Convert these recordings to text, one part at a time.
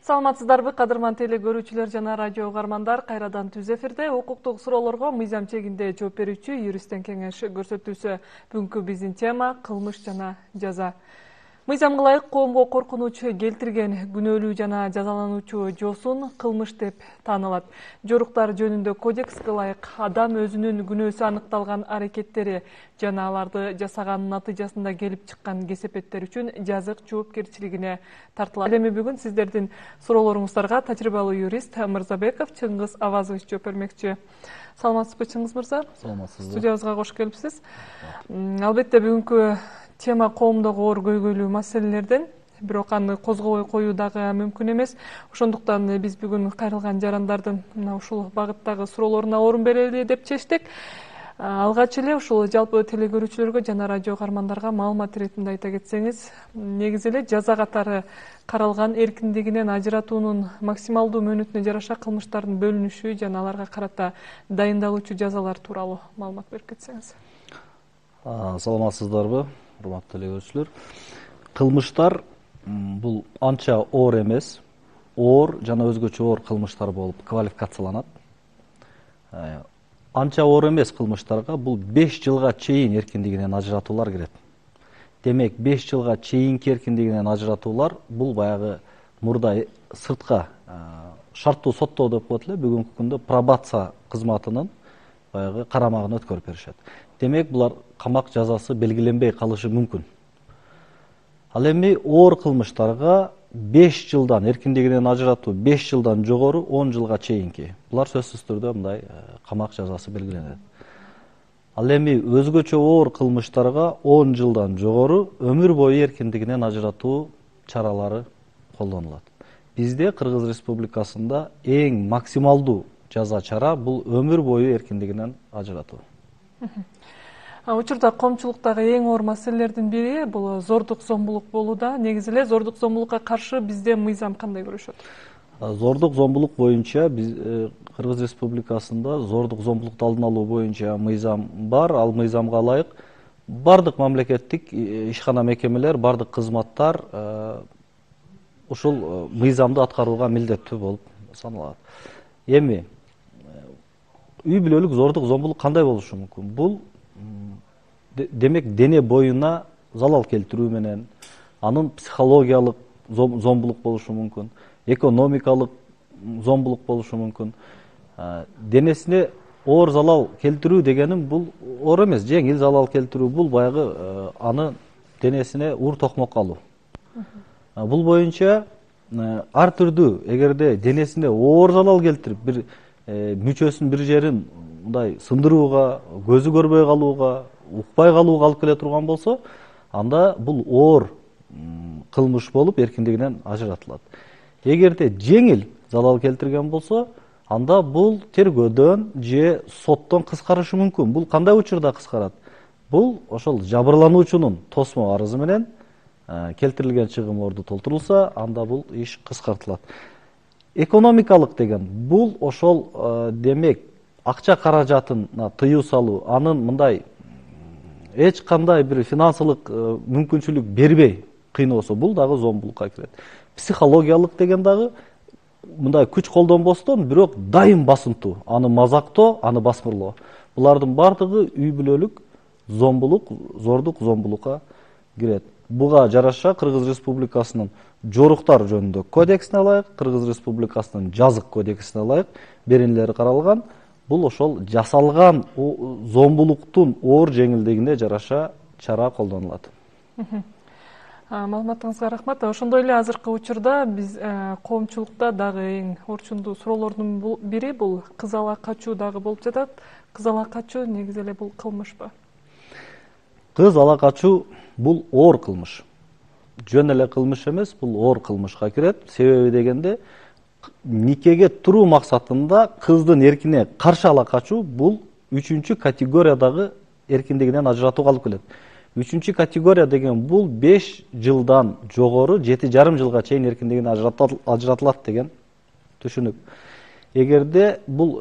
Саламатсыздарбы, кадырман теле көрүүчүлөр жана радио угармандар, кайрадан түз эфирде укуктук суроолорго мыйзам чегинде жооп берүүчү юристтен кеңеш көрсөтүүсү. Бүгүнкү биздин тема кылмыш жана жаза. Мыйзамга ылайык коомго коркунуч келтирген күнөөлүү жана жазалануучу жоосун кылмыш деп таанылат. Жоруктар жөнүндө кодекске ылайык адам өзүнүн күнөөсү аныкталган аракеттери жана аларды жасаганын натыйжасында келип чыккан кесепеттер үчүн жазык жоопкерчилигине тартылат. Эми бүгүн сиздердин суроолоруңуздарга тажрыйбалуу юрист Мырзабеков Чыңгыз Авазович жооп бермекчи. Саламатсызбы, Чыңгыз мырза? Саламатсызбы. Студиябызга кош келипсиз. Албетте бүгүнкү тема коомдогу оор көйгөйлүү маселелерден, бирок аны козгобой коюу дагы мүмкүн эмес. Ошондуктан биз бүгүн кайрылган жарандардын мына ушул багыттагы суроолоруна орун берели деп чечтик. Алгач эле ушул жалпы теле көрүүчүлөргө жана радио угармандарга маалымат иретинде айта кетсеңиз, негизи эле жаза катары каралган эркиндигинен ажыратуунун максималдуу мөөнөтүнө жараша кылмыштардын бөлүнүшү жана аларга карата дайындалуучу жазалар тууралуу маалымат берип кетсеңиз. Саламатсыздарбы, урматтуу теле көрүүчүлөр. Кылмыштар бул анча оор эмес, оор жана өзгөчө оор кылмыштар болуп квалификацияланат. Анча оор эмес кылмыштарга бул 5 жылга чейин эркиндигинен ажыратуулар кирет. Демек, 5 жылга чейинки эркиндигинен ажыратуулар бул баягы мурда сыртка шарттуу соттоо деп коет эле, бүгүнкү күндө пробация кызматынын баягы карамагына өткөрүп беришет. Демек, булар камак жазасы белгиленбей калышы мүмкүн. Ал эми оор кылмыштарга 5 жылдан эркиндигинен ажыратуу 5 жылдан жогору 10 жылга чейинки. Булар сөзсүз түрдө мындай камак жазасы белгиленет. Ал эми өзгөчө оор кылмыштарга 10 жылдан жогору өмүр бою эркиндигинен ажыратуу чаралары колдонулат. Бизде Кыргыз Республикасында эң максималдуу жаза чара бул өмүр бою эркиндигинен ажыратуу. Учурда коомчулуктагы эң оор маселелердин бири бул зордук зомбулук болууда. Негизи эле зордук зомбулукка каршы бизде мыйзам кандай күрөшөт? Зордук зомбулук боюнча биз Кыргыз Республикасында зордук зомбулукту алдын алуу боюнча мыйзам бар. Ал мыйзамга ылайык бардык мамлекеттик ишкана мекемелер, бардык кызматтар ушул мыйзамды аткарууга милдеттүү болуп саналат. Эми үй бүлөлүк зордук зомбулук кандай болушу мүмкүн? Бул демек дене боюна залал келтирүү менен, анын психологиялык зомбулук болушу мүмкүн, экономикалык зомбулук болушу мүмкүн. Денесине оор залал келтирүү дегеним бул оор эмес, жеңил залал келтирүү, бул баягы аны денесине ур токмок алуу. Бул боюнча ар түрдүү, эгерде денесине оор залал келтирип, бир мүчөсүн бир жерин мындай сындырууга, көзү көрбөй калууга, укпай калууга алып келе турган болсо, анда бул оор кылмыш болуп эркиндигинен ажыратылат. Эгерде жеңил залал келтирген болсо, анда бул тергөөдөн же соттон кыскарышы мүмкүн. Бул кандай учурда кыскарат? Бул ошол жабырлануучунун тосмо арызы менен келтирилген чыгым орду толтурулса, анда бул иш кыскартылат. Экономикалык деген бул ошол демек акча каражатына тыюу салуу, анын мындай эч кандай бир финансылык мүмкүнчүлүк бербей кыйноосо, бул дагы зомбулукка кирет. Психологиялык деген дагы мындай күч колдонбостон, бирок дайым басынтуу, аны мазактоо, аны басмырлоо. Булардын бардыгы үй бүлөлүк зомбулук, зордук зомбулукка кирет. Буга жараша Кыргыз Республикасынын жоруктар жөнүндө кодексине ылайык, Кыргыз Республикасынын жазык кодексине ылайык беренелери каралган. Бул ошол жасалган зомбулуктун оор жеңилдигине жараша чара колдонулат. Маалыматыңызга рахмат. Ошондой эле азыркы учурда биз коомчулукта дагы эң орчундуу суроолордун бири бул кыз ала качуу дагы болуп жатат. Кыз ала качуу негизи эле бул кылмышпы? Кыз ала качуу бул оор кылмыш. Жөн эле кылмыш эмес, бул оор кылмышка кирет. Себеби дегенде никеге туруу максатында кыздын эркине каршы ала качуу бул 3-чү категориядагы эркиндигинен ажыратууга алып келет. 3-чү категория деген бул 5 жылдан жогору 7,5 жылга чейин эркиндигинен ажыратылат деген түшүнүк. Эгерде бул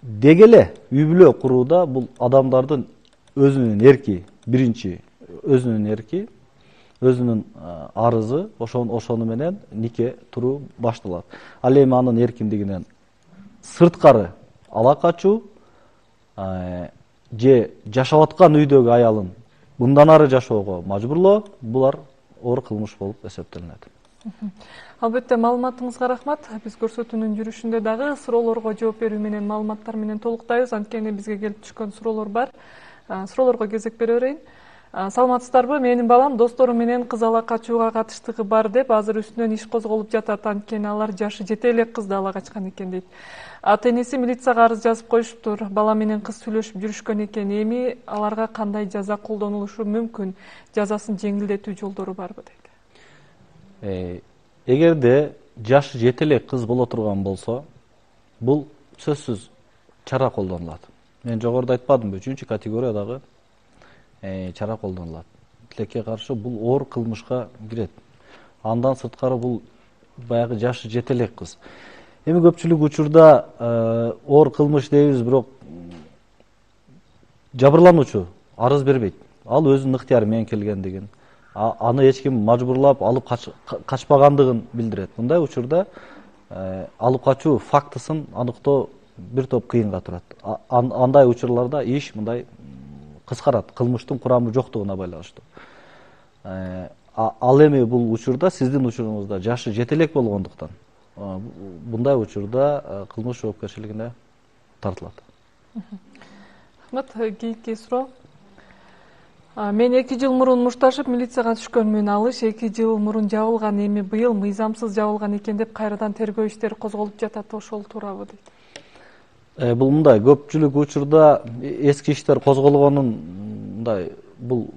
дегеле үй бүлө курууда бул адамдардын өзүнүн эрки, биринчи өзүнүн эрки, өзүнүн арызы ошону менен нике туруу башталат. Ал эми анын эркиндигинен сырткары ала качуу же жашап аткан үйдөгү аялын мындан ары жашоого мажбурлоо булар оор кылмыш болуп эсептелинет. Албетте маалыматыңызга рахмат. Биз көрсөтүүнүн жүрүшүндө дагы суроолорго жооп берүү менен маалыматтар менен толуктайбыз. Анткени бизге келип түшкөн суроолор бар. Суроолорго кезек бере берейин. Саламатсыздарбы? Менин балам достору менен кыз ала качууга катыштыгы бар деп азыр үстүнөн иш козголуп жатат. Анткени алар жашы жете элек кызды ала качкан экен дейт. Ата энеси милицияга арыз жазып коюшуптур. Бала менен кыз сүйлөшүп жүрүшкөн экен. Эми аларга кандай жаза колдонулушу мүмкүн? Жазасын жеңилдетүү жолдору барбы дейт. Эгерде жашы жете элек кыз боло турган болсо, бул сөзсүз чара колдонулат. Мен жогоруда айтпадымбы, 3 категориядагы чара колдонулат. Тилекке каршы бул оор кылмышка кирет. Андан сырткары бул баягы жашы жете элек кыз. Эми көпчүлүк учурда оор кылмыш дейбиз, бирок жабырлануучу арыз бербейт. Ал өзүнүн ыктыяры менен келгендигин, аны эч ким мажбурлап алып качпагандыгын билдирет. Мындай учурда алып качуу фактысын аныктоо бир топ кыйынга турат. Андай учурларда иш мындай кыскарат, кылмыштын курамы жоктугуна байланыштуу. Ал эми бул учурда сиздин учуруңузда жашы жете элек болгондуктан мындай учурда кылмыш жоопкерчилигине тартылат. Рахмат. Кийинки суроо. Мен 2 жыл мурун мушташып милицияга түшкөнмүн. Алыш 2 жыл мурун жабылган, эми быйыл мыйзамсыз жабылган экен деп кайрадан тергөө иштери козголуп жатат. Ошол туурабы дейт. Бул мындай көпчүлүк учурда эски иштер козголгонун мындай бул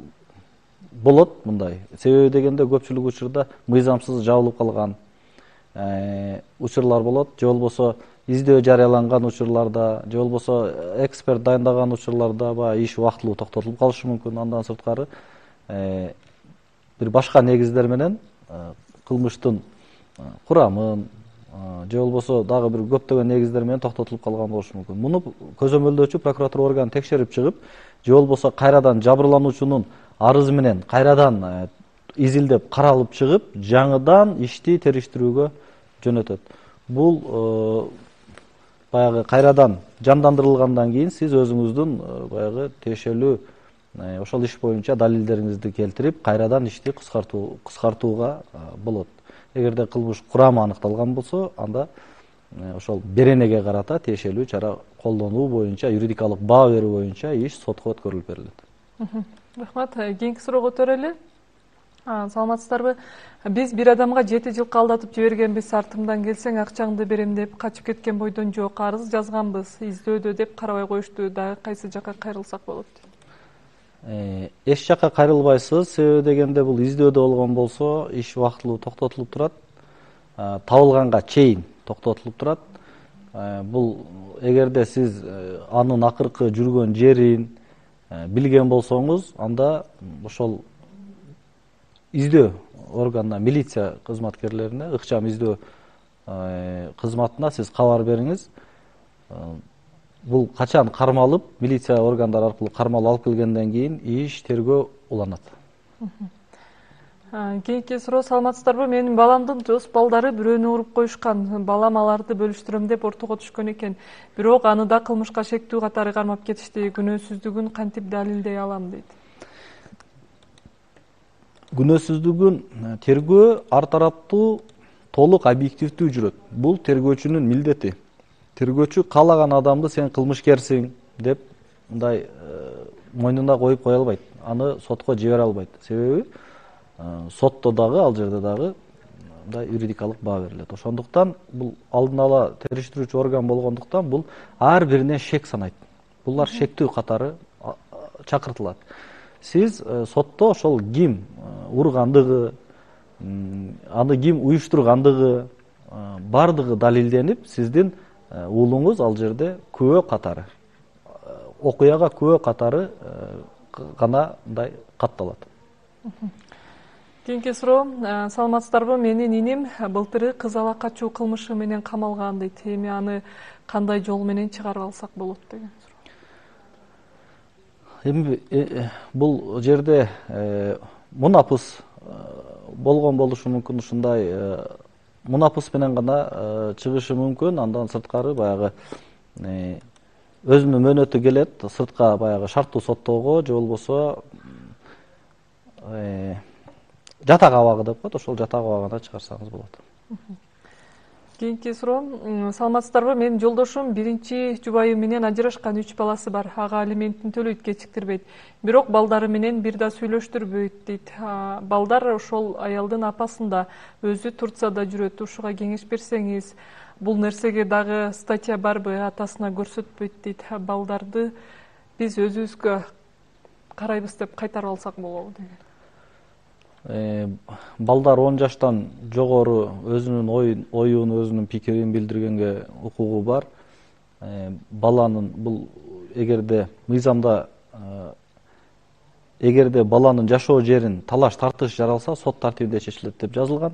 болот мындай. Себеби дегенде көпчүлүк учурда мыйзамсыз жабылып калган учурлар болот, же болбосо издөө жарыяланган учурларда, же болбосо эксперт дайындаган учурларда иш убактылуу токтотулуп калышы мүмкүн. Андан сырткары бир башка негиздер менен кылмыштын курамын, же болбосо дагы бир көптөгөн негиздер менен токтотулуп калган болушу мүмкүн. Муну көзөмөлдөөчү прокуратура органы текшерип чыгып, же болбосо кайрадан жабырлануучунун арызы менен кайрадан изилдеп каралып чыгып, жаңыдан ишти териштирүүгө жөнөтөт. Бул баягы кайрадан жандандырылгандан кийин сиз өзүңүздүн баягы тиешелүү ошол иш боюнча далилдериңизди келтирип, кайрадан ишти кыскартууга болот. Эгерде кылмыш курамы аныкталган болсо, анда ошол беренеге карата тиешелүү чара колдонуу боюнча, юридикалык баа берүү боюнча иш сотко өткөрүлүп берилет. Рахмат. Кийинки суроого өтөрөлү. Саламатсыздарбы? Биз бир адамга 7 жылга алдатып жибергенбиз. Артымдан келсең акчаңды берем деп качып кеткен бойдон жок. Арыз жазганбыз. Издөөдө деп карабай коюшту. Дагы кайсы жакка кайрылсак болот? Эч жакка кайрылбайсыз. Себеби дегенде бул издөөдө болгон болсо, иш убактылуу токтотулуп турат. Табылганга чейин токтотулуп турат. Бул эгерде сиз анын акыркы жүргөн жерин билген болсоңуз, анда ошол издөө органына, милиция кызматкерлерине, ыкчам издөө кызматына сиз кабар бериңиз. Бул качан кармалып, милиция органдары аркылуу кармалып алып келгенден кийин иш тергөө уланат. Кийинки суроо. Саламатсыздарбы? Менин баламдын дос балдары бирөөнү уруп коюшкан. Балам аларды бөлүштүрөм деп ортого түшкөн экен. Бирок аны да кылмышка шектүү катары кармап кетишти. Күнөөсүздүгүн кантип далилдей алам дейт. Күнөөсүздүгүн тергөө ар тараптуу, толук объективдүү жүрөт. Бул тергөөчүнүн милдети. Тергөөчү каалаган адамды сен кылмышкерсиң деп мындай мойнуна коюп кое албайт. Аны сотко жибере албайт. Себеби сотто дагы, ал жерде дагы мындай юридикалык баа берилет. Ошондуктан бул алдын ала териштирүүчү орган болгондуктан бул ар бирине шек санайт. Булар шектүү катары чакыртылат. Сиз сотто ошол ким ургандыгы, аны ким уюштургандыгы бардыгы далилденип, сиздин уулуңуз ал жерде күбө катары, окуяга күбө катары гана мындай катталат. Кийинки суроо. Саламатсыздарбы? Менин иним былтыры кыз ала качуу кылмышы менен камалган дейт. Эми аны кандай жол менен чыгарып алсак болот деген суроо. Эми бул жерде мунапыс болгон болушу мүмкүн, ушундай мунапыс менен гана чыгышы мүмкүн. Андан сырткары баягы өзүнүн мөөнөтү келет, сыртка баягы шарттуу соттоого же болбосо жатак абагы деп коет, ошол жатак абагына чыгарсаңыз болот. Кийинки суроо, саламатсыздарбы? Менин жолдошум биринчи жубайы менен ажырашкан, 3 баласы бар. Ага алиментин төлөйт, кечиктирбейт. Бирок балдары менен бир да сүйлөштүрбөйт дейт. Балдар ошол аялдын апасында, өзү Турцияда жүрөт. Ушуга кеңеш берсеңиз, бул нерсеге дагы статья барбы? Атасына көрсөтпөйт дейт. Балдарды биз өзүбүзгө карайбыз деп кайтарып алсак болобу деген. Балдар 10 жаштан жогору өзүнүн оюн, өзүнүн пикирин билдиргенге укугу бар. Баланын бул эгерде мыйзамда баланын жашоо жерин талаш тартыш жаралса, сот тартибинде чечилет деп жазылган.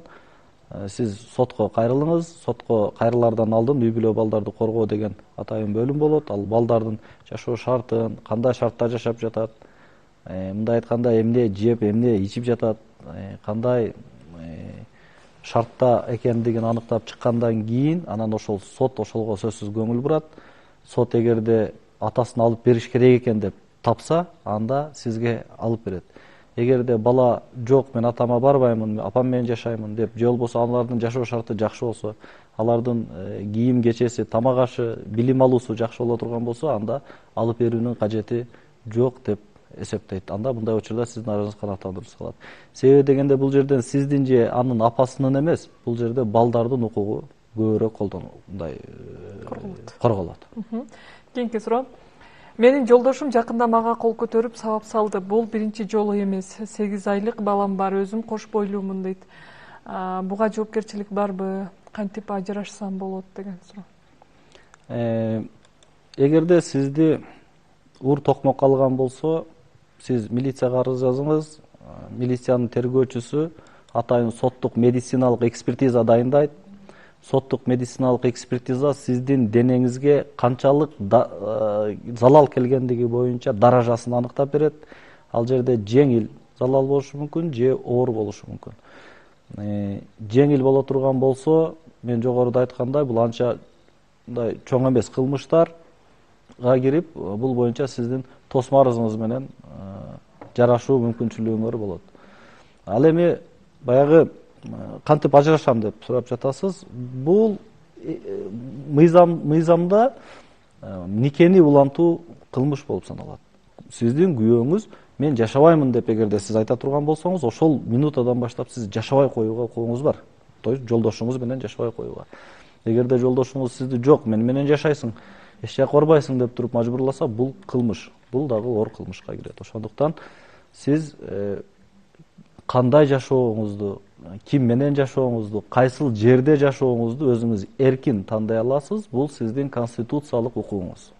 Сиз сотко кайрылыңыз. Сотко кайрылаардан алдын үй бүлө балдарды коргоо деген атайын бөлүм болот. Ал балдардын жашоо шартын, кандай шартта жашап жатат, мындай айтканда эмне жеп, эмне ичип жатат, кандай шартта экендигин аныктап чыккандан кийин анан ошол сот ошолго сөзсүз көңүл бурат. Сот эгерде атасын алып бериш керек экен деп тапса, анда сизге алып берет. Эгерде бала жок, мен атама барбаймын, апам менен жашаймын деп, же болбосо алардын жашоо шарты жакшы болсо, алардын кийим кечеси, тамак ашы, билим алуусу жакшы боло турган болсо, анда алып берүүнүн кажети жок деп эсептейт. Анда мындай учурда сиздин арызыңыз канааттандырылса калат. Себеби дегенде бул жерден сиздин же анын апасынын эмес, бул жерде балдардын укугу көбүрөөк корголот. Кийинки суроо. Менин жолдошум жакында мага кол көтөрүп сабап салды. Бул биринчи жолу эмес. 8 айлык балам бар, өзүм кош бойлуумун дейт. Буга жоопкерчилик барбы? Кантип ажырашсам болот деген суроо. Эгерде сизди ур токмок алган болсо, сиз милицияга арыз жазыңыз. Милициянын тергөөчүсү атайын соттук медициналык экспертиза дайындайт. Соттук медициналык экспертиза сиздин денеңизге канчалык залал келгендиги боюнча даражасын аныктап берет. Ал жерде жеңил залал болушу мүмкүн, же оор болушу мүмкүн. Жеңил боло турган болсо, мен жогоруда айткандай, бул анча чоң эмес кылмыштарга кирип, бул боюнча сиздин тосмо арызыңыз менен жарашуу мүмкүнчүлүгүңөр болот. Ал эми баягы кантип ажырашам деп сурап жатасыз. Бул мыйзамда никени улантуу кылмыш болуп саналат. Сиздин күйөөңүз мен жашабаймын деп эгерде сиз айта турган болсоңуз, ошол минутадан баштап сиз жашабай коюуга укугуңуз бар. То есть жолдошуңуз менен жашабай коюуга. Эгерде жолдошуңуз сизди жок, мен менен жашайсың, эч жака барбайсың деп туруп мажбурласа, бул кылмыш. Бул дагы оор кылмышка кирет. Ошондуктан сиз кандай жашооңузду, ким менен жашооңузду, кайсыл жерде жашооңузду өзүңүз эркин тандай аласыз. Бул сиздин конституциялык укугуңуз.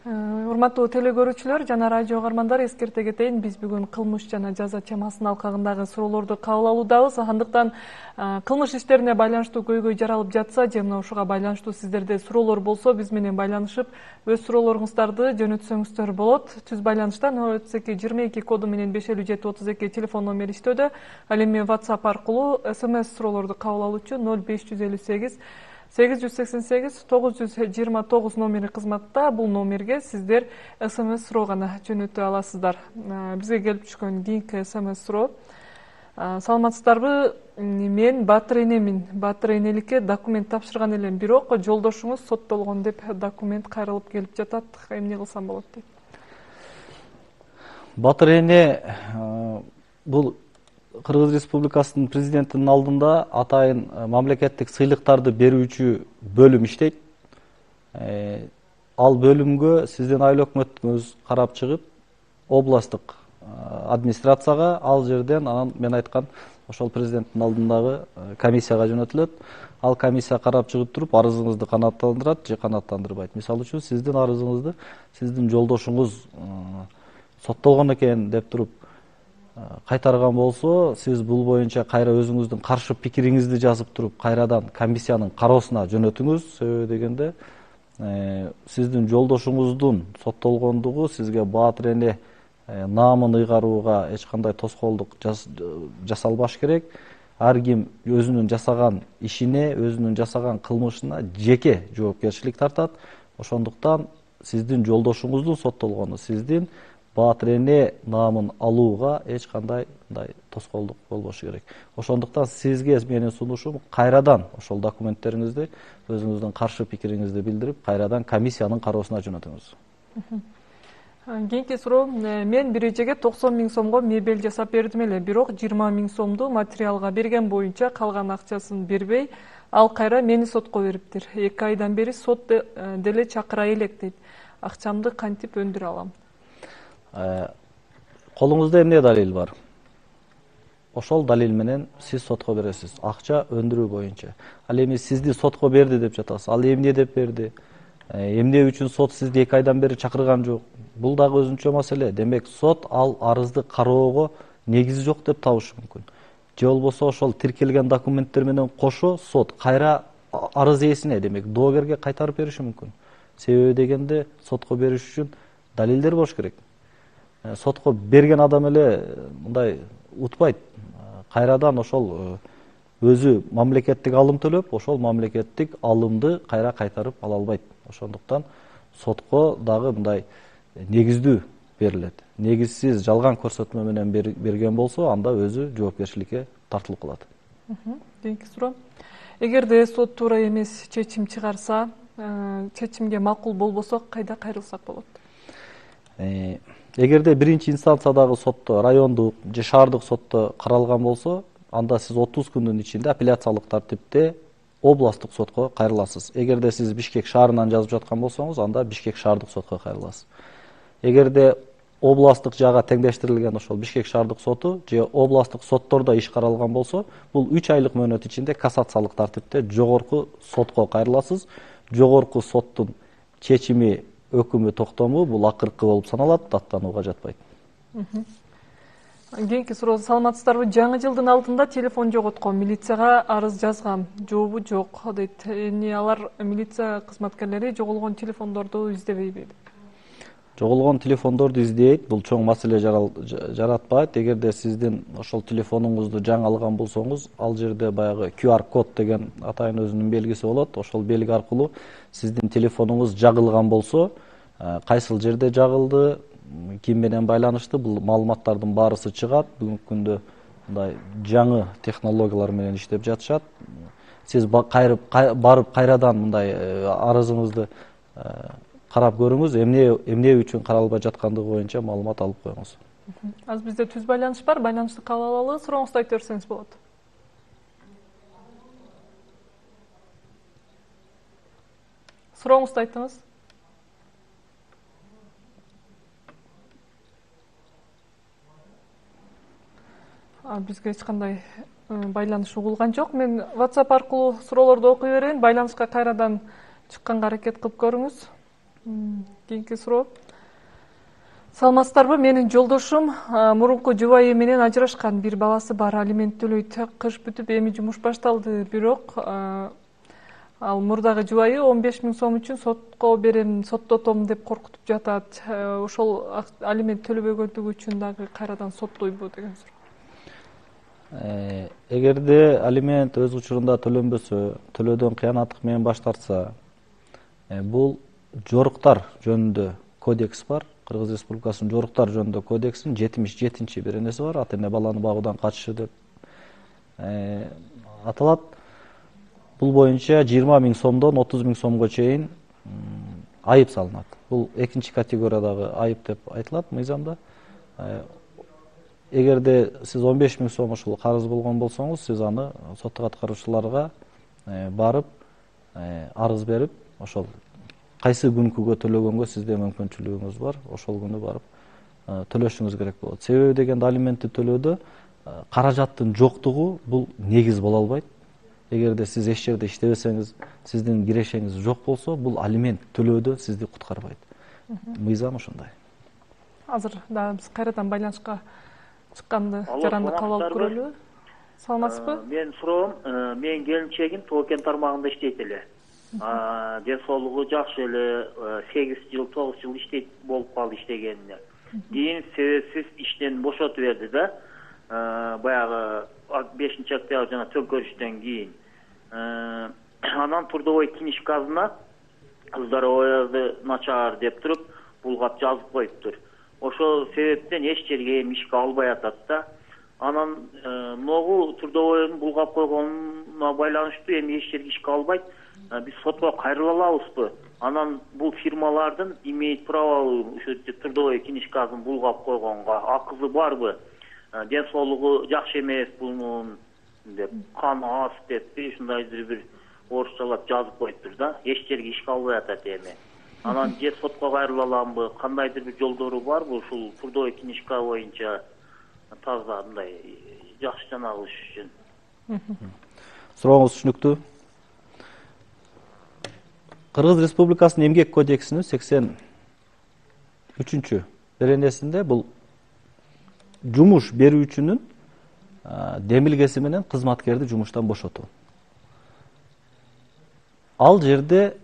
Урматтуу телекөрүүчүлөр жана радио угармандар, эскерте кетейин, биз бүгүн кылмыш жана жаза темасынын алкагындагы суроолорду кабыл алуудабыз. Андыктан кылмыш иштерине байланыштуу көйгөй жаралып жатса, же мына ушуга байланыштуу сиздерде суроолор болсо, биз менен байланышып, өз суроолоруңуздарды жөнөтсөңүздөр болот. Түз байланышта 032 коду менен 55732 телефон номери иштөөдө. Ал эми WhatsApp аркылуу SMS суроолорду кабыл алуучу 0558 888 929 номери кызматта. Бул номерге сиздер SMS суроо гана жөнөтө аласыздар. Бизге келип түшкөн кийинки SMS суроо. Саламатсыздарбы? Мен батыр энемин. Батыр энеликке документ тапшырган элем, бирок жолдошуңуз соттолгон деп документ кайрылып келип жатат. Эмне кылсам болот дейт. Батыр эне бул Кыргыз Республикасынын президентинин алдында атайын мамлекеттик сыйлыктарды берүүчү бөлүм иштейт. Ал бөлүмгө сиздин айыл өкмөтүңүз карап чыгып, областтык администрацияга, ал жерден анан мен айткан ошол президенттин алдындагы комиссияга жөнөтүлөт. Ал комиссия карап чыгып туруп, арызыңызды канааттандырат же канааттандырбайт. Мисалы үчүн сиздин арызыңызды сиздин жолдошуңуз соттолгон экен деп туруп кайтарган болсо, сиз бул боюнча кайра өзүңүздүн каршы пикириңизди жазып туруп, кайрадан комиссиянын кароосуна жөнөтүңүз. Себеби дегенде сиздин жолдошуңуздун соттолгондугу сизге баатыр эне наамын ыйгарууга эч кандай тоскоолдук жасалбаш керек. Ар ким өзүнүн жасаган ишине, өзүнүн жасаган кылмышына жеке жоопкерчилик тартат. Ошондуктан сиздин жолдошуңуздун соттолгону сиздин баатирене наамын алууга эч кандай мындай тоскоолдук болбошу керек. Ошондуктан сизге менин сунушум кайрадан ошол документтериңизди, өзүңүздүн каршы пикириңизди билдирип, кайрадан комиссиянын кароосуна жөнөтүңүз. Кийинки суроо, мен бир эжеге 90 000 сомго мебель жасап бердим эле, бирок 20 000 сомду материалга берген боюнча калган акчасын бербей, ал кайра мени сотко бериптир. 2 айдан бери сот деле чакыра элек дейт. Акчамды кантип өндүрө алам? Колуңузда эмне далил бар? Ошол далил менен сиз сотко бересиз, акча өндүрүү боюнча. Ал эми сизди сотко берди деп жатасыз. Ал эмне деп берди? Эмне үчүн сот сизди 2 айдан бери чакырган жок? Бул дагы өзүнчө маселе. Демек, сот ал арызды кароого негизи жок деп табышы мүмкүн. Же болбосо ошол тиркелген документтер менен кошо сот кайра арыз ээсине, демек, доогерге кайтарып бериши мүмкүн. Себеби дегенде сотко бериш үчүн далилдер болуш керек. Сотко берген адам эле мындай утпайт. Кайрадан ошол өзү мамлекеттик алым төлөп, ошол мамлекеттик алымды кайра кайтарып ала албайт. Ошондуктан сотко дагы мындай негиздүү берилет. Негизсиз жалган көрсөтмө менен берген болсо, анда өзү жоопкерчиликке тартылып калат. Кийинки суроо. Эгерде сот туура эмес чечим чыгарса, чечимге макул болбосо кайда кайрылсак болот? Эгерде биринчи инстанциядагы сотто, райондук же шаардык сотто каралган болсо, анда сиз 30 күндүн ичинде апелляциялык тартипте областтык сотко кайрыласыз. Эгерде сиз Бишкек шаарынан жазып жаткан болсоңуз, анда Бишкек шаардык сотко кайрыласыз. Эгерде областтык жага теңдештирилген ошол Бишкек шаардык соту же областтык соттордо иш каралган болсо, бул 3 айлык мөөнөт ичинде кассациялык тартипте жогорку сотко кайрыласыз. Жогорку соттун чечими, өкүмү, токтому бул акыркы болуп саналат, даттанууга жатпайт. Кийинки суроо, саламатсыздарбы? Жаңы жылдын алдында телефон жоготком, милицияга арыз жазгам, жообу жок дейт. Эми алар милиция кызматкерлери жоголгон телефондорду издебейби? Жоголгон телефондорду издейт, бул чоң маселе жаратпайт. Эгерде сиздин ошол телефонуңузду жаңы алган болсоңуз, ал жерде баягы QR код деген атайын өзүнүн белгиси болот. Ошол белги аркылуу сиздин телефонуңуз жагылган болсо, кайсыл жерде жагылды, ким менен байланыштуу, бул маалыматтардын баарысы чыгат. Бүгүнкү күндө мындай жаңы технологиялар менен иштеп жатышат. Сиз барып кайрадан мындай арызыңызды карап көрүңүз, эмне үчүн каралбай жаткандыгы боюнча маалымат алып коюңуз. Азыр бизде түз байланыш бар, байланышты кабыл алалы, сурооңузду айтып берсеңиз болот. Сурооңузду айтыңыз. Бизге эч кандай байланыш угулган жок. Мен WhatsApp аркылуу суроолорду окуй берейин. Байланышка кайрадан чыкканга аракет кылып көрүңүз. Кийинки суроо. Саламатсыздарбы? Менин жолдошум мурунку жубайы менен ажырашкан, бир баласы бар, алимент төлөйт. Кыш бүтүп, эми жумуш башталды, бирок ал мурдагы жубайы 15 000 сом үчүн сотко берем, соттотом деп коркутуп жатат. Ошол алимент төлөбөгөндүгү үчүн дагы кайрадан соттойбу деген суроо. Эгерде алимент өз учурунда төлөнбөсө, төлөөдөн кыянаттык менен баш тартса, бул жоруктар жөнүндө кодекс бар. Кыргыз Республикасынын жоруктар жөнүндө кодексинин 77-чи беренеси бар. Ата эне баланы багуудан качышы деп аталат. Бул боюнча 20 000 сомдон 30 000 сомго чейин айып салынат. Бул экинчи категориядагы айып деп айтылат мыйзамда. Эгерде сиз 15 000 сом ушул карыз болгон болсоңуз, сиз аны соттук аткаруучуларга барып арыз берип, ошол кайсы күнкүгө төлөгөнгө сизде мүмкүнчүлүгүңүз бар, ошол күнү барып төлөшүңүз керек болот. Себеби дегенде алиментти төлөөдө каражаттын жоктугу бул негиз боло албайт. Эгерде сиз эч жерде иштебесеңиз, сиздин кирешеңиз жок болсо, бул алимент төлөөдө сизди куткарбайт. Мыйзам ушундай. Азыр да биз кайрадан байланышка чыкканды жаранды кабыл алып көрөлүбү? Саламатсызбы? Мен суроом, менин келинчегим Тоокен тармагында иштейт эле. Ден соолугу жакшы эле, 8 жыл, 9 жыл иштейт болуп калды иштегенине. Кийин себепсиз иштен бошотуп берди да. Баягы 5-октябрь жана төңкөрүштөн кийин. Анан трудовой книжкасына здоровьеды начар деп туруп булгап жазып коюптур. Ошол себептен эч жерге ишке албай атат да. Анан могу трудовойдун булгап койгонуна байланыштуу эми эч жерге ишке албайт. Биз сотко кайрыла алабызбы? Анан бул фирмалардын имеет право ушу трудовой книжкасын булгап койгонго акызы барбы? Ден соолугу жакшы эмес бунун деп, кан аз деп ушундайдыр бир орусчалап жазып коюптур да. Эч жерге ишке албай атат эми. Анан же сотко кайрыла аламбы? Кандайдыр бир жолдору барбы ушул трудовой книжка боюнча таза мындай жакшы жана кылыш үчүн? Сурооңуз түшүнүктүү. Кыргыз Республикасынын Эмгек кодексинин 83-чү беренесинде бул жумуш берүүчүнүн демилгеси менен кызматкерди жумуштан бошотуу. Ал жерде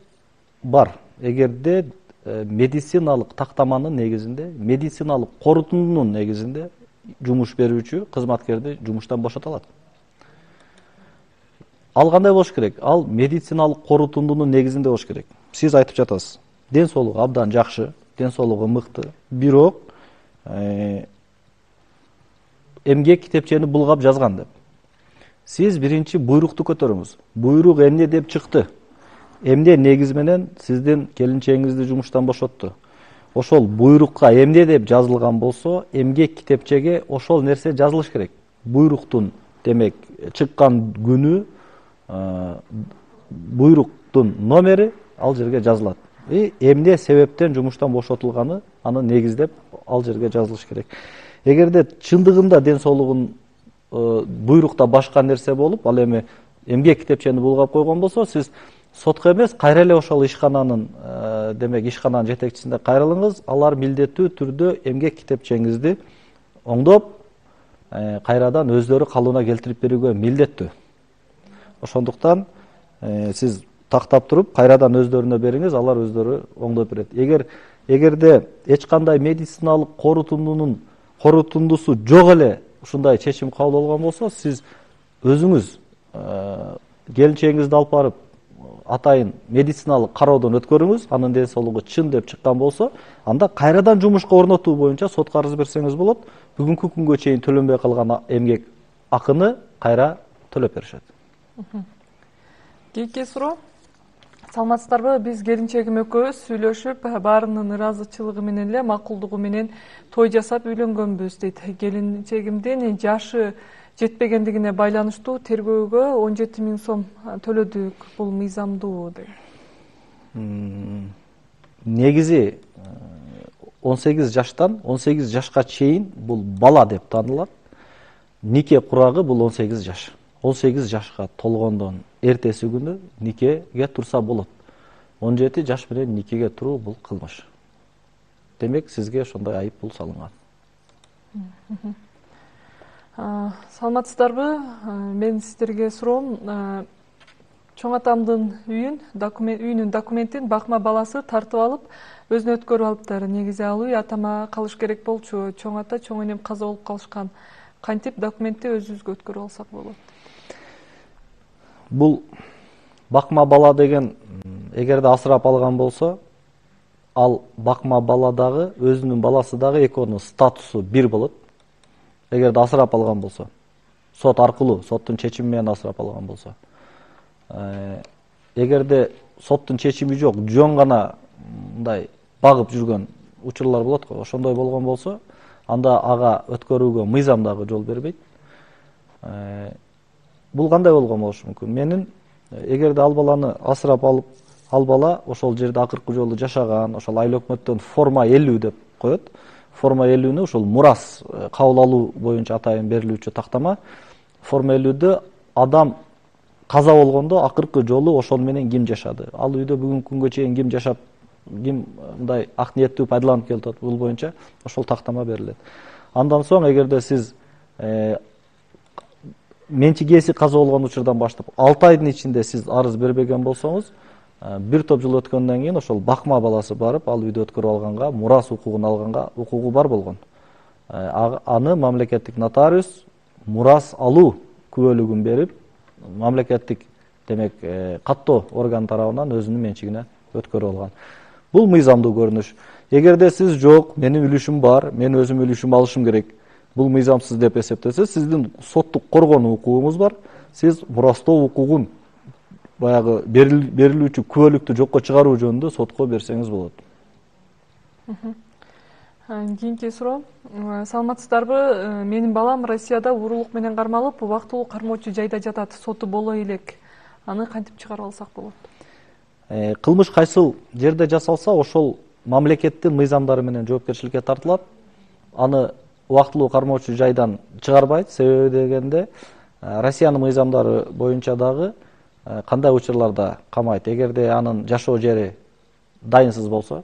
бар. Эгерде медициналык тактаманын негизинде, медициналык корутундунун негизинде жумуш берүүчү кызматкерди жумуштан бошото алат. Ал кандай болуш керек? Ал медициналык корутундунун негизинде болуш керек. Сиз айтып жатасыз. Ден соолугу абдан жакшы, ден соолугу мыкты. Бирок эмгек китепчени булгап жазган деп. Сиз биринчи буйрукту көтөрүңүз. Буйрук эмне деп чыкты? Эмне негиз менен сиздин келинчегиңизди жумуштан бошотту? Ошол буйрукка эмне деп жазылган болсо, эмгек китепчеге ошол нерсе жазылыш керек. Буйруктун демек чыккан күнү, буйруктун номери ал жерге жазылат. Эмне себептен жумуштан бошотулганы аны негиздеп ал жерге жазылыш керек. Эгерде чындыгында ден соолугун буйрукта башка нерсе болуп, ал эми эмгек китепчени булгап койгон болсо, сиз сотко эмес, кайра эле ошол ишкананын демек ишкананын жетекчисине кайрылыңыз. Алар милдеттүү түрдө эмгек китепчеңизди оңдоп, кайрадан өздөрү калыбына келтирип берүүгө милдеттүү. Ошондуктан сиз тактап туруп, кайрадан өздөрүнө бериңиз, алар өздөрү оңдоп берет. Эгерде эч кандай медициналык корутундусу жок эле ушундай чечим кабыл болгон болсо, сиз өзүңүз келинчегиңизди алып барып атайын медициналык кароодон өткөрүңүз. Анын ден соолугу чын деп чыккан болсо, анда кайрадан жумушка орнотуу боюнча сотко арыз берсеңиз болот. Бүгүнкү күнгө чейин төлөнбөй калган эмгек акыны кайра төлөп беришет. Кийинки суроо. Саламатсыздарбы? Биз келинчегим экөөбүз сүйлөшүп, баарынын ыраазычылыгы менен эле макулдугу менен той жасап үйлөнгөнбүз дейт. Келинчегимдин жашы жетпегендигине байланыштуу тергөөгө 17 000 сом төлөдүк. Бул мыйзамдуу дейт. Негизи 18 жаштан 18 жашка чейин бул бала деп таанылат. Нике курагы бул 18 жаш. 18 жашка толгондон эртеси күнү никеге турса болот. 17 жаш менен никеге туруу бул кылмыш. Демек сизге ошондой айып бул салынган. Саламатсыздарбы? Мен сиздерге суроом. Чоң атамдын үйүнүн документин бакма баласы тартып алып, өзүнө өткөрүп алыптыр. Негизи ал үй атама калыш керек болчу. Чоң ата, чоң энем каза болуп калышкан. Кантип документти өзүбүзгө өткөрүп алсак болот? Бул бакма бала деген эгерде асырап алган болсо, ал бакма бала дагы, өзүнүн баласы дагы экөөнүн статусу бир болот. Эгерде асырап алган болсо, сот аркылуу, соттун чечими менен асырап алган болсо. Эгерде соттун чечими жок, жөн гана мындай багып жүргөн учурлар болот го. Ошондой болгон болсо, анда ага өткөрүүгө мыйзам дагы жол бербейт. Бул кандай болгон болушу мүмкүн? Менин эгерде ал баланы асырап алып, ал бала ошол жерде акыркы жолу жашаган, ошол айыл өкмөттөн форма 50 деп коет. Форма 50-нү ошол мурас кабыл алуу боюнча атайын берилүүчү тактама. Форма 50-дө адам каза болгондо акыркы жолу ошол менен ким жашады? Ал үйдө бүгүнкү күнгө чейин ким жашап, ким мындай ак ниеттүү пайдаланып келатат, бул боюнча ошол тактама берилет. Андан соң эгерде сиз менчик ээси каза болгон учурдан баштап 6 айдын ичинде сиз арыз бербеген болсоңуз, бир топ жыл өткөндөн кийин ошол бакма баласы барып ал үйдү өткөрүп алганга, мурас укугун алганга укугу бар болгон. Аны мамлекеттик нотариус мурас алуу күбөлүгүн берип, мамлекеттик демек каттоо орган тарабынан өзүнүн менчигине өткөрүп алган. Бул мыйзамдуу көрүнүш. Эгерде сиз жок, менин үлүшүм бар, мен өзүм үлүшүм алышым керек, бул мыйзамсыз деп эсептесе, сиздин соттук коргонуу укугуңуз бар. Сиз мурастоо укугун баягы берилүүчү күбөлүктү жокко чыгаруу жөнүндө сотко берсеңиз болот. Кийинки суроо. Саламатсыздарбы? Менин балам Россияда уурулук менен кармалып, убактылуу кармоочу жайда жатат. Соту боло элек. Аны кантип чыгарып алсак болот? Кылмыш кайсыл жерде жасалса, ошол мамлекеттин мыйзамдары менен жоопкерчиликке тартылат. Аны убактылуу кармоочу жайдан чыгарбайт. Себеби дегенде, Россиянын мыйзамдары боюнча дагы кандай учурларда камайт. Эгерде анын жашоо жери дайынсыз болсо,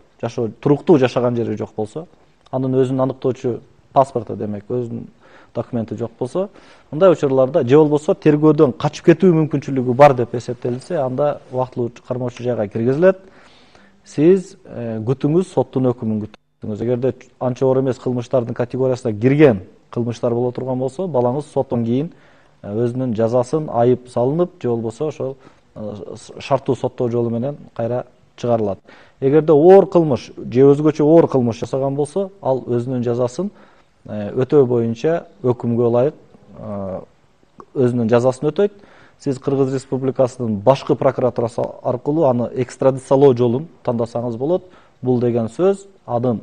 туруктуу жашаган жери жок болсо, анын өзүн аныктоочу паспорту демек өзүнүн документи жок болсо, мындай учурларда же болбосо тергөөдөн качып кетүү мүмкүнчүлүгү бар деп эсептелсе, анда убактылуу кармоочу жайга киргизилет. Сиз күтүңүз, соттун өкүмүн күтүңүз. Эгерде анча оор эмес кылмыштардын категориясына кирген кылмыштар боло турган болсо, балаңыз соттон кийин өзүнүн жазасын айып салынып, же болбосо ошол шарттуу соттоо жолу менен кайра чыгарылат. Эгерде оор кылмыш же өзгөчө оор кылмыш жасаган болсо, ал өзүнүн жазасын өтөө боюнча өкүмгө ылайык өзүнүн жазасын өтөйт. Сиз Кыргыз Республикасынын башкы прокуратурасы аркылуу аны экстрадициялоо жолун тандасаңыз болот. Бул деген сөз анын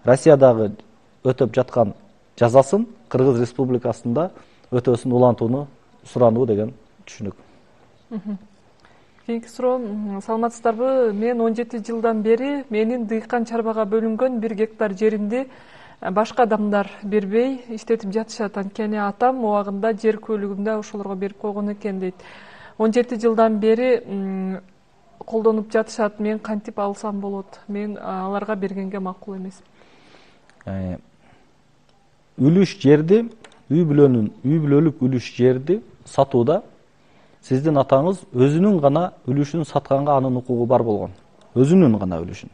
Россиядагы өтөп жаткан жазасын Кыргыз Республикасында өтөөсүн улантууну сурануу деген түшүнүк. Кийинки суроо. Саламатсыздарбы? Мен 17 жылдан бери менин дыйкан чарбага бөлүнгөн 1 гектар жеримди башка адамдар бербей иштетип жатышат. Анткени атам убагында жер көлүгүмдө ошолорго берип койгон экен дейт. 17 жылдан бери колдонуп жатышат. Мен кантип алсам болот? Мен аларга бергенге макул эмес. Үлүш жерди, үй бүлөлүк үлүш жерди сатууда сиздин атаңыз өзүнүн гана үлүшүн сатканга анын укугу бар болгон. Өзүнүн гана үлүшүн.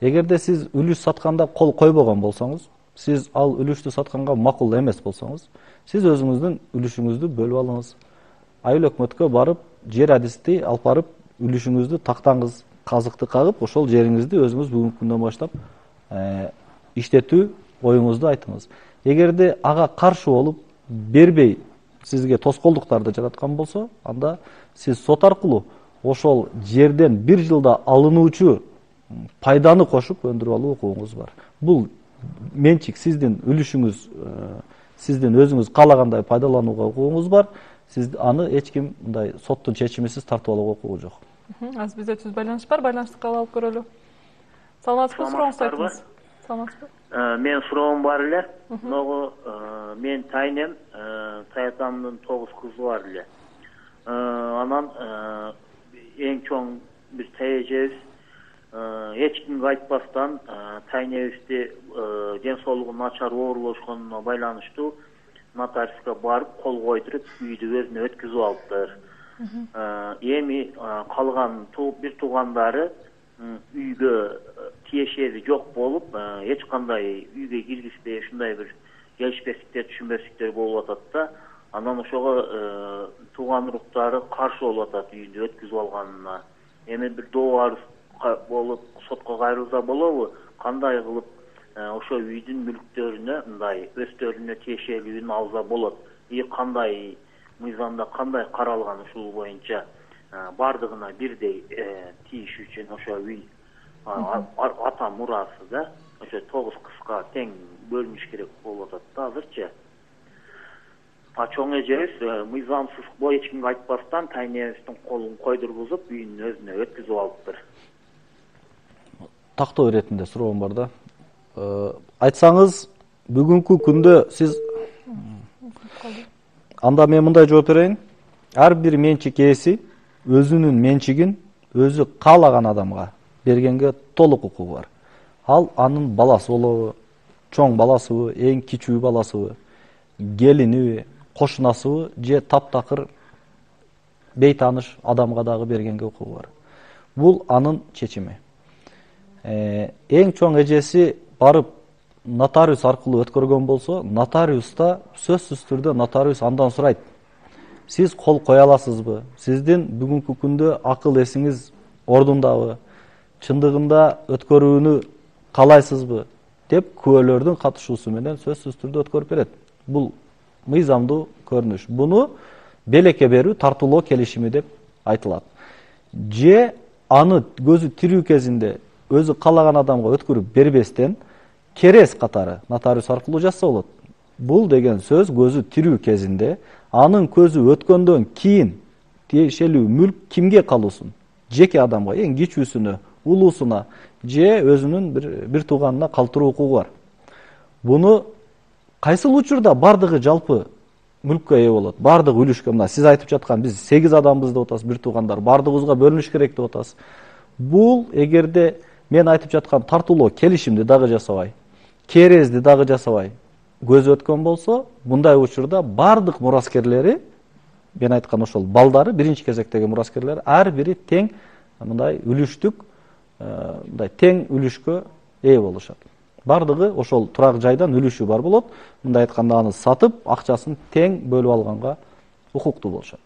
Эгерде сиз үлүш сатканда кол койбогон болсоңуз, сиз ал үлүштү сатканга макул эмес болсоңуз, сиз өзүңүздүн үлүшүңүздү бөлүп алыңыз. Айыл өкмөткө барып, жер адисти алып барып, үлүшүңүздү тактаңыз, казыкты кагып, ошол жериңизди өзүңүз бүгүнкү күндөн баштап иштетүү оюңузду айтыңыз. Эгерде ага каршы болуп, бербей сизге тоскоолдуктарды жараткан болсо, анда сиз сот аркылуу ошол жерден 1 жылда алынуучу пайданы кошуп өндүрүп алуу укугуңуз бар. Бул менчик сиздин үлүшүңүз, сиздин өзүңүз каалагандай пайдаланууга укугуңуз бар. Сиз аны эч ким мындай соттун чечимисиз тартып алууга укугу жок. Азыр бизде түз байланыш бар, байланыштыкка алып көрөлү. Саламатсызбы? Сурооңузду айтыңыз. Саламатсызбы? Мен суроом бар эле. Могу мен тайнем, таятамдын 9 кызы бар эле. Анан эң чоң бир таежебиз эч кимге айтпастан тайнебизди ден соолугу начар оорулошконуна байланыштуу нотариуска барып кол койдуруп үйдү өзүнө өткүзүп алыптыр. Эми калган бир туугандары үйгө тиешеси жок болуп, эч кандай үйгө киргизбей ушундай бир келишпестиктер, түшүнбөстүктөр болуп атат да. Анан ошого тууган уруктары каршы болуп атат үйдү өткүзүп алганына. Эми бир доо арыз болуп сотко кайрылса болобу? Кандай кылып ошо үйдүн мүлктөрүнө мындай өздөрүнө тиешелүүн алса болот? Кандай мыйзамда кандай каралган ушул боюнча бардыгына бирдей тийиш үчүн ошо үй ата мурасы да ошо 9 кызга тең бөлүнүш керек болуп атат да азырчы. Чоң эжебиз мыйзамсыз эч кимге айтпастан тайнебиздин колун койдургузуп үйүн өзүнө өткүзүп алыптыр. Тактоо иретинде суроом бар да. Айтсаңыз, бүгүнкү күндө сиз анда мен мындай жооп берейин. Ар бир менчик ээси өзүнүн менчигин өзү каалаган адамга бергенге толук укугу бар. Ал анын баласы болобу, чоң баласыбы, эң кичүү баласыбы, келиниби, кошунасыбы же таптакыр бейтаныш адамга дагы бергенге укугу бар. Бул анын чечими. Эң чоң эжеси барып нотариус аркылуу өткөргөн болсо, нотариуста сөзсүз түрдө нотариус андан сурайт. Сиз кол кое аласызбы? Сиздин бүгүнкү күндө акыл эсиңиз ордундабы? Чындыгында өткөрүүнү каалайсызбы? Деп күбөлөрдүн катышуусу менен сөзсүз түрдө өткөрүп берет. Бул мыйзамдуу көрүнүш. Буну белекке берүү тартуулоо келишими деп айтылат. Же аны көзү тирүү кезинде өзү каалаган адамга өткөрүп бербестен керес катары нотариус аркылуу жазса болот. Бул деген сөз көзү тирүү кезинде анын көзү өткөндөн кийин тиешелүү мүлк кимге калуусун? Жеке адамга, эң кичүүсүнө, улуусуна же өзүнүн бир тууганына калтыруу укугу бар. Буну кайсыл учурда бардыгы жалпы мүлккө ээ болот? Бардыгы үлүшкө, мына сиз айтып жаткан биз 8 адамбыз деп атасыз, бир туугандар, бардыгыбызга бөлүнүш керек деп атасыз. Бул эгерде мен айтып жаткан тартуулоо келишимди дагы жасабай, керезди дагы жасабай көзү өткөн болсо, мындай учурда бардык мураскерлери, мен айткан ошол балдары, биринчи кезектеги мураскерлер ар бири тең мындай үлүштүк, мындай тең үлүшкө ээ болушат. Бардыгы ошол турак жайдан үлүшү бар болот. Мындай айтканда аны сатып, акчасын тең бөлүп алганга укуктуу болушат.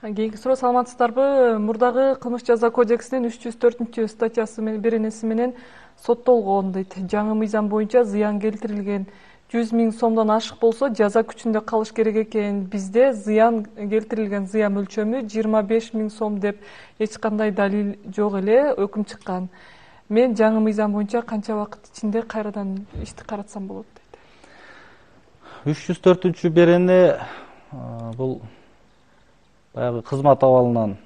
Кийинки суроо, саламатсыздарбы? Мурдагы кылмыш жаза кодексинин 304 статьясы беренеси менен соттолгон дейт. Жаңы мыйзам боюнча зыян келтирилген 100 000 сомдон ашык болсо жаза күчүндө калыш керек экен. Бизде зыян келтирилген зыян мөлчөмү 25 000 сом деп эч кандай далил жок эле, өкүм чыккан. Мен жаңы мыйзам боюнча канча убакыт ичинде кайрадан ишти каратсам болот дейт. 304 берене бул баягы кызмат абалынан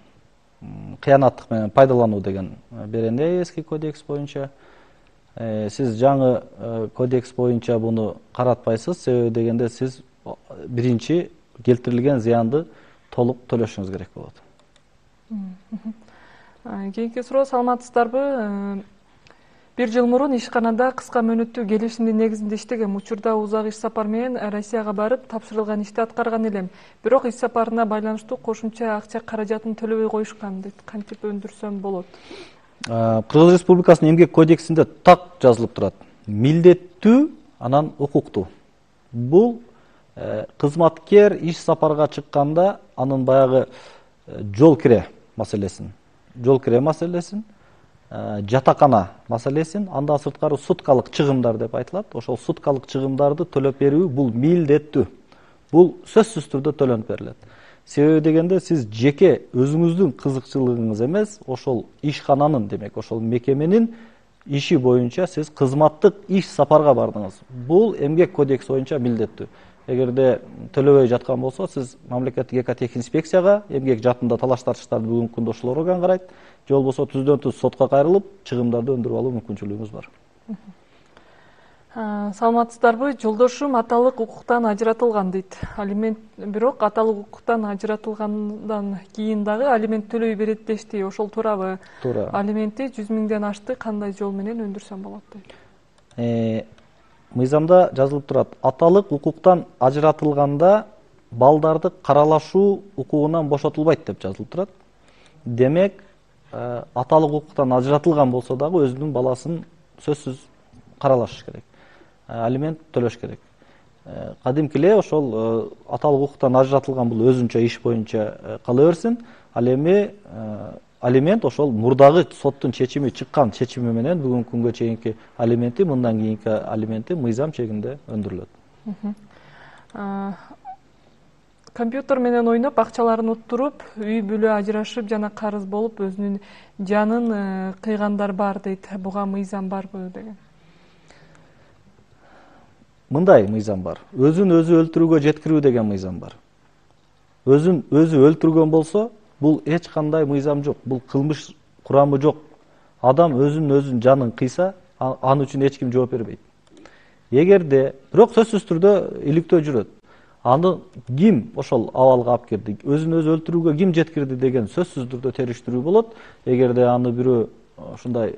кыянаттык менен пайдалануу деген берене эски кодекс боюнча. Сиз жаңы кодекс боюнча буну каратпайсыз, себеби дегенде сиз биринчи келтирилген зыянды толук төлөшүңүз керек болот. Кийинки суроо, саламатсыздарбы? 1 жыл мурун ишканада кыска мөөнөттүү келишимдин негизинде иштегем. Учурда узак иш сапар менен Россияга барып, тапшырылган ишти аткарган элем. Бирок иш сапарына байланыштуу кошумча акча каражатын төлөбөй коюшкан дейт. Кантип өндүрсөм болот? Кыргыз Республикасынын эмгек кодексинде так жазылып турат. Милдеттүү, анан укуктуу. Бул кызматкер иш сапарга чыкканда анын баягы жол кире маселесин, жатакана маселесин, андан сырткары суткалык чыгымдар деп айтылат. Ошол суткалык чыгымдарды төлөп берүү бул милдеттүү. Бул сөзсүз түрдө төлөнүп берилет. Себеби дегенде сиз жеке өзүңүздүн кызыкчылыгыңыз эмес, ошол ишкананын, демек ошол мекеменин иши боюнча сиз кызматтык иш сапарга бардыңыз. Бул эмгек кодекс боюнча милдеттүү. Эгерде төлөбөй жаткан болсо, сиз мамлекеттик экотехинспекцияга, эмгек жаатында талаш тартыштарды бүгүнкү күндө ошолор орган карайт. Же болбосо түздөн-түз сотко кайрылып, чыгымдарды өндүрүп алуу мүмкүнчүлүгүңүз бар. Саламатсыздарбы? Жолдошум аталык укуктан ажыратылган дейт. Алимент, бирок аталык укуктан ажыратылгандан кийин дагы алимент төлөй берет дешти. Ошол туурабы? Туура. Алименти 100 000ден ашты, кандай жол менен өндүрсөм болот дейт. Мыйзамда жазылып турат. Аталык укуктан ажыратылганда балдарды каралашуу укугунан бошотулбайт деп жазылып турат. Демек, аталык укуктан ажыратылган болсо дагы өзүнүн баласын сөзсүз каралаш керек. Алимент төлөш керек. Кадимки эле ошол аталык укуктан ажыратылган бул өзүнчө иш боюнча кала берсин. Ал эми алимент ошол мурдагы соттун чечими чыккан чечими менен бүгүнкү күнгө чейинки алименти, мындан кийинки алименти мыйзам чегинде өндүрүлөт. Компьютер менен ойноп, акчаларын уттуруп, үй бүлө ажырашып жана карыз болуп өзүнүн жанын кыйгандар бар дейт. Буга мыйзам барбы деген? Мындай мыйзам бар. Өзүн өзү өлтүрүүгө жеткирүү деген мыйзам бар. Өзүн өзү өлтүргөн болсо, бул эч кандай мыйзам жок. Бул кылмыш курамы жок. Адам өзүн жанын кыйса, аны үчүн эч ким жооп бербейт. Эгерде, бирок сөзсүз түрдө иликтөө жүрөт. Аны ким ошол абалга алып кирди, өзүн өзү өлтүрүүгө ким жеткирди деген сөзсүз түрдө териштирүү болот. Эгерде аны бирөө ушундай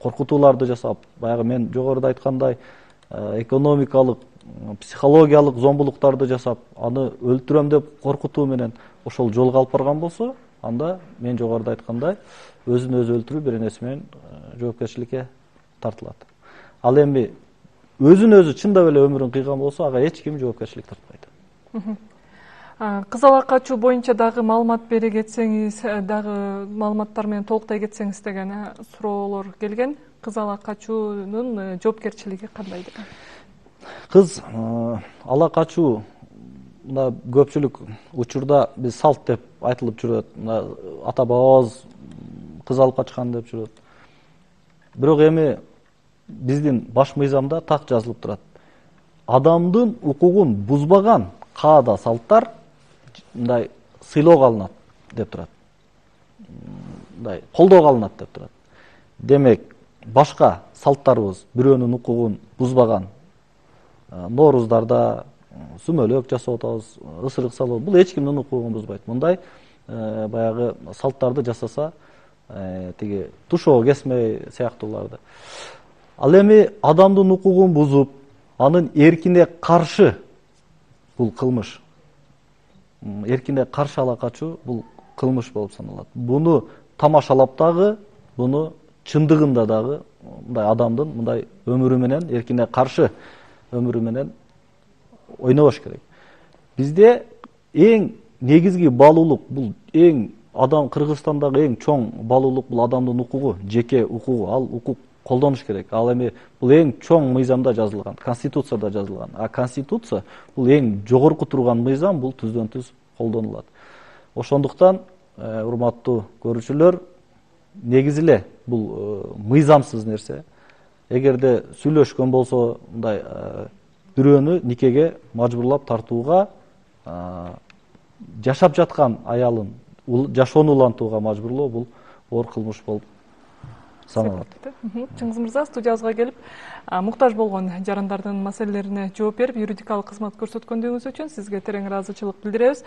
коркутууларды жасап, баягы мен жогоруда айткандай, экономикалык, психологиялык зомбулуктарды жасап, аны өлтүрөм деп коркутуу менен ошол жолго алып барган болсо, анда мен жогоруда айткандай өзүн өзү өлтүрүү бир нерсе менен жоопкерчиликке тартылат. Ал эми өзүн өзү чындап эле өмүрүн кыйган болсо, ага эч ким жоопкерчилик тартпайт. Кызыл качуу боюнча дагы маалымат бере кетсеңиз, дагы маалыматтар менен толуктай кетсеңиз деген суроолор келген. Кызыл качуунун жоопкерчилиги кандай деген? Кыз ала качуу мына көпчүлүк учурда биз салт деп айтылып жүрөт. Мына ата бабабыз кыз алып качкан деп жүрөт. Бирок эми биздин баш мыйзамда так жазылып турат. Адамдын укугун бузбаган каада салттар мындай сыйлоого алынат деп турат. Мындай колдоого алынат деп турат. Демек, башка салттарыбыз бирөөнүн укугун бузбаган нооруздарда сүмөлөк жасап атабыз, ысырык салып, бул эч кимдин укугун бузбайт. Мындай баягы салттарды жасаса, тиги тушоо кесмей сыяктууларды. Ал эми адамдын укугун бузуп, анын эркине каршы бул кылмыш. Эркине каршы ала качуу бул кылмыш болуп саналат. Буну тамашалап дагы, буну чындыгында дагы мындай адамдын мындай өмүрү менен, эркине каршы өмүрү менен ойнобош керек. Бизде эң негизги баалуулук, бул эң адам Кыргызстандагы эң чоң баалуулук бул адамдын укугу, жеке укугу. Ал укук колдонуш керек. Ал эми бул эң чоң мыйзамда жазылган, конституцияда жазылган. А конституция бул эң жогорку турган мыйзам, бул түздөн түз колдонулат. Ошондуктан, урматтуу көрүүчүлөр, негизи эле бул мыйзамсыз нерсе. Эгерде сүйлөшкөн болсо, мындай бирөөнү никеге мажбурлап тартууга, жашап жаткан аялын жашоону улантууга мажбурлоо бул оор кылмыш болуп саналат. Чыңгыз мырза, студиябызга келип, муктаж болгон жарандардын маселелерине жооп берип, юридикалык кызмат көрсөткөндүгүңүз үчүн сизге терең ыраазычылык билдиребиз.